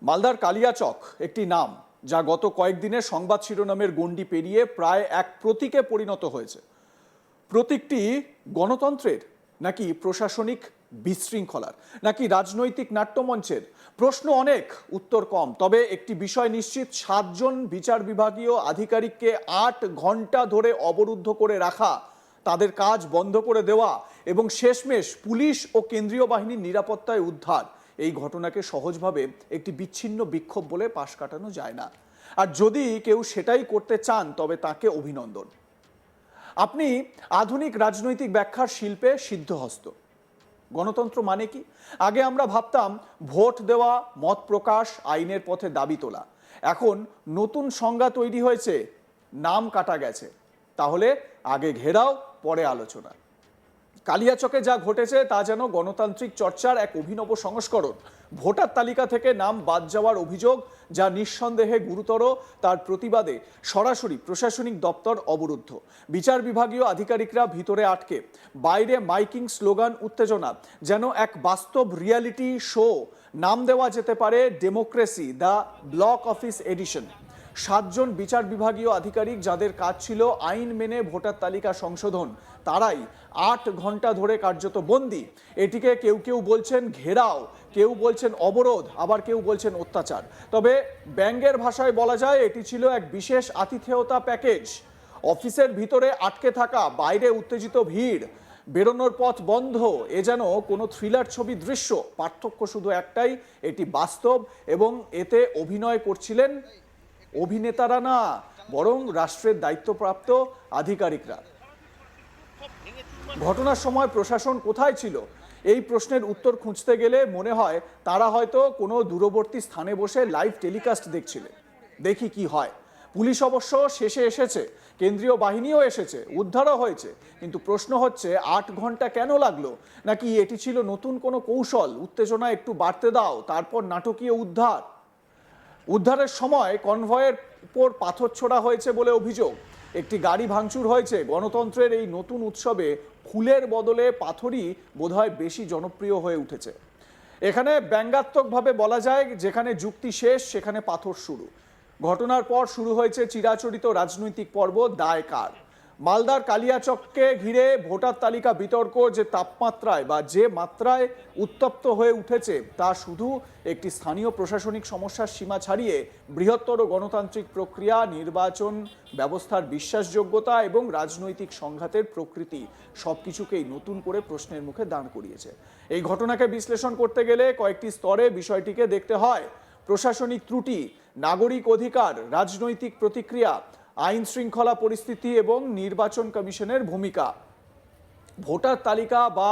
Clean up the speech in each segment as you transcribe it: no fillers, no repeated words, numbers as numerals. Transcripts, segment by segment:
মালদার কালিয়াচক একটি নাম যা গত কয়েকদিনের সংবাদ শিরোনামের গণ্ডি পেরিয়ে প্রায় এক প্রতীকে পরিণত হয়েছে। প্রতীকটি গণতন্ত্রের নাকি প্রশাসনিক বিশৃঙ্খলার নাকি রাজনৈতিক নাট্যমঞ্চের? প্রশ্ন অনেক, উত্তর কম। তবে একটি বিষয় নিশ্চিত, 7 জন বিচার বিভাগীয় আধিকারিককে 8 ঘন্টা ধরে অবরুদ্ধ করে রাখা, তাদের কাজ বন্ধ করে দেওয়া এবং শেষমেশ পুলিশ ও কেন্দ্রীয় বাহিনীর নিরাপত্তায় উদ্ধার, এই ঘটনাকে সহজভাবে একটি বিচ্ছিন্ন বিক্ষোভ বলে পাশ কাটানো যায় না। আর যদি কেউ সেটাই করতে চান তবে তাকে অভিনন্দন। আপনি আধুনিক রাজনৈতিক ব্যাখ্যার শিল্পে সিদ্ধহস্ত। গণতন্ত্র মানে কি? আগে আমরা ভাবতাম ভোট দেওয়া, মত প্রকাশ, আইনের পথে দাবি তোলা। এখন নতুন সংজ্ঞা তৈরি হয়েছে, নাম কাটা গেছে। তাহলে আগে ঘেরাও, পরে আলোচনা। কালিয়াচকে যা ঘটেছে তা যেন গণতান্ত্রিক চর্চার এক অভিনব সংস্করণ। ভোটার তালিকা থেকে নাম বাদ যাওয়ার অভিযোগ, যা নিঃসন্দেহে গুরুতর, তার প্রতিবাদে সরাসরি প্রশাসনিক দপ্তর অবরুদ্ধ। বিচার বিভাগীয় আধিকারিকরা ভিতরে আটকে, বাইরে মাইকিং, স্লোগান, উত্তেজনা, যেন এক বাস্তব রিয়ালিটি শো। নাম দেওয়া যেতে পারে democracy the block office edition. 7 জন বিচার বিভাগীয় আধিকারিক যাদের কাজ ছিল আইন মেনে ভোটার তালিকা সংশোধন, তারাই 8 ঘন্টা ধরে কার্যত বন্দী। এটিকে কেউ কেউ বলছেন ঘেরাও, কেউ বলছেন অবরোধ, আবার কেউ বলছেন অত্যাচার। তবে ব্যঙ্গের ভাষায় বলা যায় এটি ছিল এক বিশেষ আতিথেয়তা প্যাকেজ। অফিসের ভিতরে আটকে থাকা, বাইরে উত্তেজিত ভিড়, বেরোনোর পথ বন্ধ, এ যেন কোনো থ্রিলার ছবি দৃশ্য। পার্থক্য শুধু একটাই, এটি বাস্তব এবং এতে অভিনয় করছিলেন অভিনেতারা না, বরং রাষ্ট্রের দায়িত্বপ্রাপ্ত আধিকারিকরা। ঘটনার সময় প্রশাসন কোথায় ছিল? এই প্রশ্নের উত্তর খুঁজতে গেলে মনে হয় তারা হয়তো কোনো দূরবর্তী স্থানে বসে লাইভ টেলিকাস্ট দেখছিলেন। দেখি কি হয়। পুলিশ অবশ্য শেষে এসেছে, কেন্দ্রীয় বাহিনীও এসেছে, উদ্ধারও হয়েছে। কিন্তু প্রশ্ন হচ্ছে 8 ঘন্টা কেন লাগলো? নাকি এটি ছিল নতুন কোনো কৌশল? উত্তেজনা একটু বাড়তে দাও, তারপর নাটকীয় উদ্ধার। উদ্ধারের সময় কনভয়ের উপর পাথর ছোড়া হয়েছে বলে অভিযোগ। একটি গাড়ি ভাঙচুর হয়েছে। গণতন্ত্রের এই নতুন উৎসবে ফুলের বদলে পাথরই বোধহয় বেশি জনপ্রিয় হয়ে উঠেছে। এখানে ব্যঙ্গাত্মকভাবে বলা যায়, যেখানে যুক্তি শেষ সেখানে পাথর শুরু। ঘটনার পর শুরু হয়েছে চিরাচরিত রাজনৈতিক পর্ব, দায় কার। মালদার কালিয়াচককে ঘিরে ভোটার তালিকা বিতর্ক যে তাপমাত্রায় বা যে মাত্রায় উত্তপ্ত হয়ে উঠেছে, তা শুধু একটি স্থানীয় প্রশাসনিক সমস্যার সীমা ছাড়িয়ে বৃহত্তর গণতান্ত্রিক প্রক্রিয়া, নির্বাচন ব্যবস্থার বিশ্বাসযোগ্যতা এবং রাজনৈতিক সংঘাতের প্রকৃতি সবকিছুকেই নতুন করে প্রশ্নের মুখে দাঁড় করিয়েছে। এই ঘটনাকে বিশ্লেষণ করতে গেলে কয়েকটি স্তরে বিষয়টিকে দেখতে হয়। প্রশাসনিক ত্রুটি, নাগরিক অধিকার, রাজনৈতিক প্রতিক্রিয়া, আইন শৃঙ্খলা পরিস্থিতি এবং নির্বাচন কমিশনের ভূমিকা। ভোটার তালিকা বা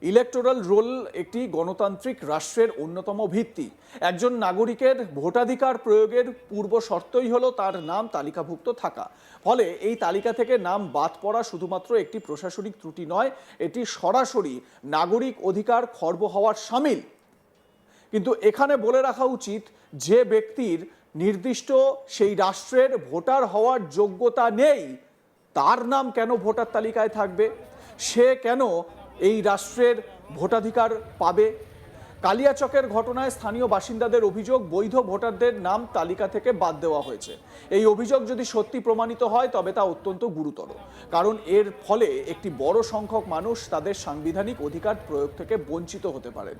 ইলেকটোরাল রোল একটি গণতান্ত্রিক রাষ্ট্রের অন্যতম ভিত্তি। একজন নাগরিকের ভোটাধিকার প্রয়োগের পূর্ব শর্তই হলো তার নাম তালিকাভুক্ত থাকা। ফলে এই তালিকা থেকে নাম বাদ পড়া শুধুমাত্র একটি প্রশাসনিক ত্রুটি নয়, এটি সরাসরি নাগরিক অধিকার খর্ব হওয়ার শামিল। কিন্তু এখানে বলে রাখা উচিত, যে ব্যক্তির নির্দিষ্ট সেই রাষ্ট্রের ভোটার হওয়ার যোগ্যতা নেই, তার নাম কেন ভোটার তালিকায় থাকবে? সে কেন এই রাষ্ট্রের ভোটাধিকার পাবে? কালিয়াচকের ঘটনায় স্থানীয় বাসিন্দাদের অভিযোগ, বৈধ ভোটারদের নাম তালিকা থেকে বাদ দেওয়া হয়েছে। এই অভিযোগ যদি সত্যি প্রমাণিত হয় তবে তা অত্যন্ত গুরুতর, কারণ এর ফলে একটি বড় সংখ্যক মানুষ তাদের সাংবিধানিক অধিকার প্রয়োগ থেকে বঞ্চিত হতে পারেন।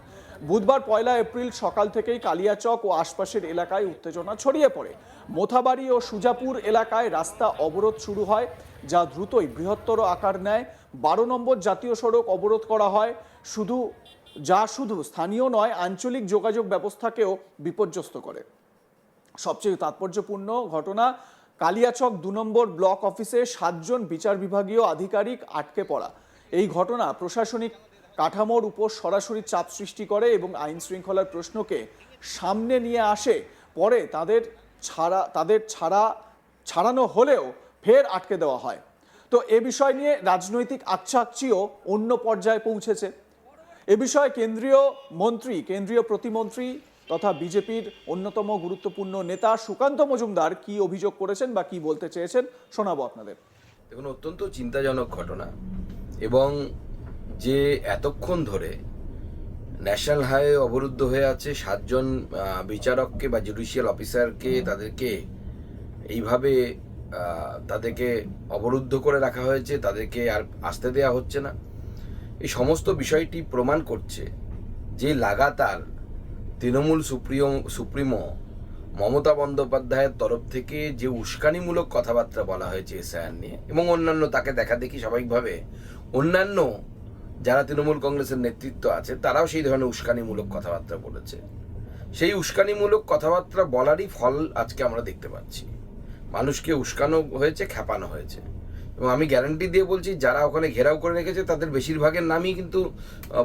বুধবার 1 এপ্রিল সকাল থেকেই কালিয়াচক ও আশপাশের এলাকায় উত্তেজনা ছড়িয়ে পড়ে। মোথাবাড়ি ও সুজাপুর এলাকায় রাস্তা অবরোধ শুরু হয়, যা দ্রুতই বৃহত্তর আকার নেয়। 12 নম্বর জাতীয় সড়ক অবরোধ করা হয়, যা শুধু স্থানীয় নয়, আঞ্চলিক যোগাযোগ ব্যবস্থাকেও বিপর্যস্ত করে। সবচেয়ে তাৎপর্যপূর্ণ ঘটনা, কালিয়াচক 2 নম্বর ব্লক অফিসে 7 জন বিচার বিভাগীয় আধিকারিক আটকে পড়া। এই ঘটনা প্রশাসনিক কাঠামোর উপর সরাসরি চাপ সৃষ্টি করে এবং আইন শৃঙ্খলার প্রশ্নকে সামনে নিয়ে আসে। পরে তাদের ছাড়ানো হলেও ফের আটকে দেওয়া হয়। তো এ বিষয় নিয়ে রাজনৈতিক আকচাকচিও অন্য পর্যায়ে পৌঁছেছে। এ বিষয়ে কেন্দ্রীয় প্রতিমন্ত্রী তথা বিজেপির অন্যতম গুরুত্বপূর্ণ নেতা সুকান্ত মজুমদার কি অভিযোগ করেছেন বা কি বলতে চেয়েছেন শোনাবো আপনাদের। দেখুন, অত্যন্ত চিন্তাজনক ঘটনা এবং যে এতক্ষণ ধরে ন্যাশনাল হাইওয়ে অবরুদ্ধ হয়ে আছে, 7জন বিচারককে বা জুডিশিয়াল অফিসারকে তাদেরকে এইভাবে তাদেরকে অবরুদ্ধ করে রাখা হয়েছে, তাদেরকে আর আসতে দেওয়া হচ্ছে না। এই সমস্ত বিষয়টি প্রমাণ করছে যে লাগাতার তৃণমূল সুপ্রিমো মমতা বন্দ্যোপাধ্যায়ের তরফ থেকে যে উস্কানিমূলক কথাবার্তা বলা হয়েছে এসআইআর নিয়ে, এবং অন্যান্য তাকে দেখা দেখি স্বাভাবিকভাবে অন্যান্য যারা তৃণমূল কংগ্রেসের নেতৃত্ব আছে তারাও সেই ধরনের উস্কানিমূলক কথাবার্তা বলেছে। সেই উস্কানিমূলক কথাবার্তা বলারই ফল আজকে আমরা দেখতে পাচ্ছি। মানুষকে উস্কানো হয়েছে, খেপানো হয়েছে, এবং আমি গ্যারান্টি দিয়ে বলছি যারা ওখানে ঘেরাও করে রেখেছে তাদের বেশিরভাগের নামই কিন্তু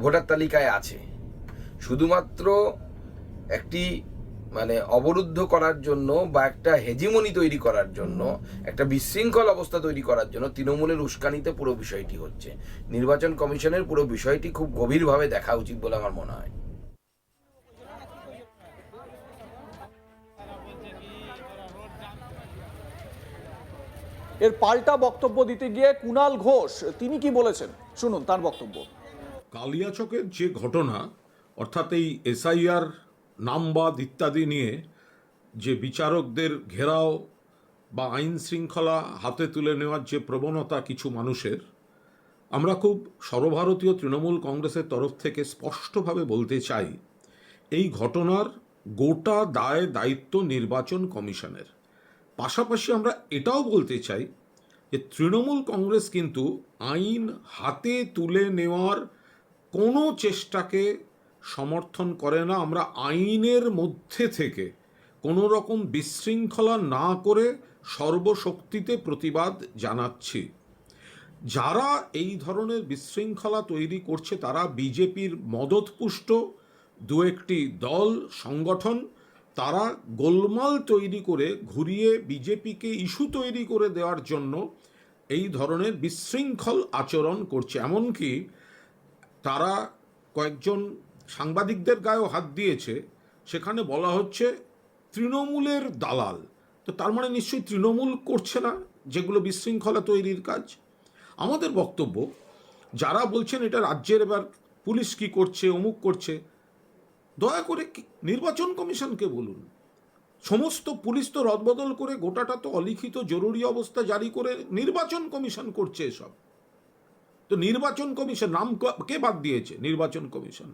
ভোটার তালিকায় আছে। শুধুমাত্র একটি অবরুদ্ধ করার জন্য বা একটা হেজিমনি তৈরি করার জন্য, একটা বিশৃঙ্খল অবস্থা তৈরি করার জন্য তৃণমূলের উস্কানিতে পুরো বিষয়টি হচ্ছে। নির্বাচন কমিশনের পুরো বিষয়টি খুব গভীরভাবে দেখা উচিত বলে আমার মনে হয়। এর পাল্টা বক্তব্য দিতে গিয়ে কুণাল ঘোষ তিনি কি বলেছেন, শুনুন তার বক্তব্য। কালিয়াচকের যে ঘটনা, অর্থাৎ এই এসআইআর নামবাদ ইত্যাদি নিয়ে যে বিচারকদের ঘেরাও বা আইন শৃঙ্খলা হাতে তুলে নেওয়ার যে প্রবণতা কিছু মানুষের, আমরা খুব সর্বভারতীয় তৃণমূল কংগ্রেসের তরফ থেকে স্পষ্টভাবে বলতে চাই এই ঘটনার গোটা দায় দায়িত্ব নির্বাচন কমিশনের। পাশাপাশি আমরা এটাও বলতে চাই যে তৃণমূল কংগ্রেস কিন্তু আইন হাতে তুলে নেওয়ার কোনো চেষ্টাকে সমর্থন করে না। আমরা আইনের মধ্যে থেকে কোনো রকম বিশৃঙ্খলা না করে সর্বশক্তিতে প্রতিবাদ জানাচ্ছি। যারা এই ধরনের বিশৃঙ্খলা তৈরি করছে তারা বিজেপির মদতপুষ্ট দু একটি দল সংগঠন, তারা গোলমাল তৈরি করে ঘুরিয়ে বিজেপিকে ইস্যু তৈরি করে দেওয়ার জন্য এই ধরনের বিশৃঙ্খল আচরণ করছে। এমনকি তারা কয়েকজন সাংবাদিকদের গায়েও হাত দিয়েছে, সেখানে বলা হচ্ছে তৃণমূলের দালাল। তো তার মানে নিশ্চয়ই তৃণমূল করছে না যেগুলো বিশৃঙ্খলা তৈরির কাজ। আমাদের বক্তব্য, যারা বলছেন এটা রাজ্যের এবার পুলিশ কি করছে, অমুক করছে, দয়া করে নির্বাচন কমিশনকে বলুন। সমস্ত পুলিশ তো রদবদল করে গোটাটা তো অলিখিত জরুরি অবস্থা জারি করে নির্বাচন কমিশন করছে এসব। তো নির্বাচন কমিশন নাম কে বাদ দিয়েছে? নির্বাচন কমিশন।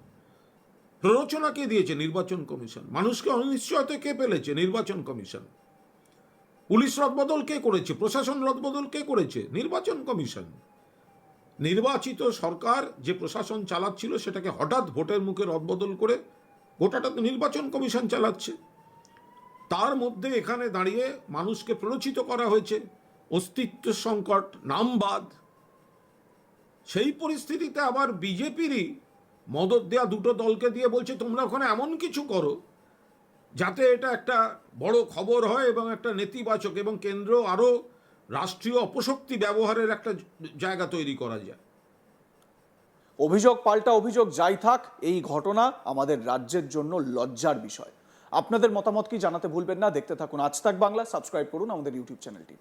প্ররোচনা কে দিয়েছে? নির্বাচন কমিশন। মানুষকে অনিশ্চয়তা কে ফেলেছে? নির্বাচন কমিশন। পুলিশ রদবদল কে করেছে? প্রশাসন রদবদল কে করেছে? নির্বাচন কমিশন। নির্বাচিত সরকার যে প্রশাসন চালাচ্ছিল সেটাকে হঠাৎ ভোটের মুখে রদবদল করে গোটাটা তো নির্বাচন কমিশন চালাচ্ছে। তার মধ্যে এখানে দাঁড়িয়ে মানুষকে প্ররোচিত করা হয়েছে, অস্তিত্ব সংকট, নামবাদ। সেই পরিস্থিতিতে আবার বিজেপিরই মদত দেয়া দুটো দলকে দিয়ে বলছে তোমরা ওখানে এমন কিছু করো যাতে এটা একটা বড় খবর হয় এবং একটা নেতিবাচক এবং কেন্দ্র আরও রাষ্ট্রীয় অপশক্তি ব্যবহারের একটা জায়গা তৈরি করা যায়। অভিযোগ পাল্টা অভিযোগ যাই থাক, এই ঘটনা আমাদের রাজ্যের জন্য লজ্জার বিষয়। আপনাদের মতামত কি জানাতে ভুলবেন না। দেখতে থাকুন আজ তাক বাংলা, সাবস্ক্রাইব করুন আমাদের ইউটিউব চ্যানেলটি।